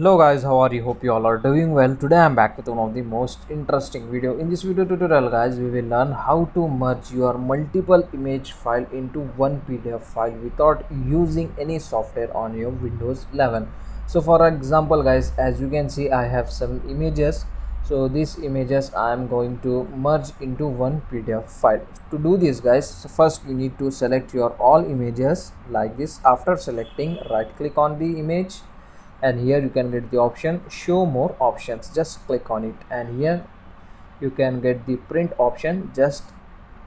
Hello guys, how are you? Hope you all are doing well. Today I'm back with one of the most interesting video. In this video tutorial guys, we will learn how to merge your multiple image file into one PDF file without using any software on your Windows 11. So for example guys, as you can see I have some images. So these images I am going to merge into one PDF file. To do this guys, first you need to select your all images like this. After selecting, right click on the image and here you can get the option show more options. Just click on it and here you can get the print option. Just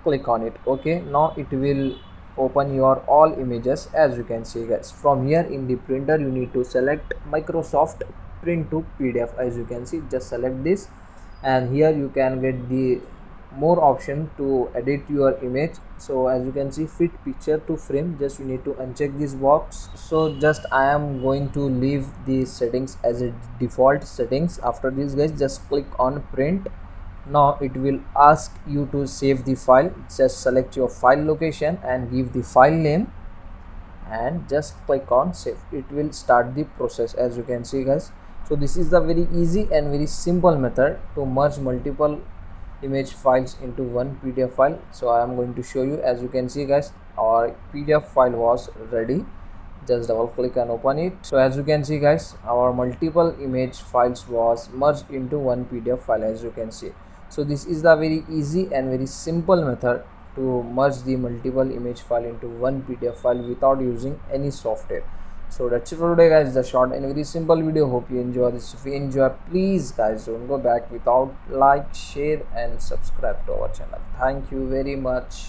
click on it. Okay, now it will open your all images. As you can see guys, from here in the printer you need to select Microsoft print to PDF. As you can see, just select this and here you can get the more option to edit your image. So as you can see, fit picture to frame, just you need to uncheck this box. So just I am going to leave the settings as a default settings. After this guys, just click on print. Now it will ask you to save the file. Just select your file location and give the file name and just click on save. It will start the process. As you can see guys, so this is the very easy and very simple method to merge multiple image files into one PDF file. So I am going to show you. As you can see guys, our PDF file was ready. Just double click and open it. So as you can see guys, our multiple image files was merged into one PDF file. As you can see, so this is the very easy and very simple method to merge the multiple image file into one PDF file without using any software. So that's it for today guys, the short and very simple video. Hope you enjoy this. If you enjoy, please guys don't go back without like, share and subscribe to our channel. Thank you very much.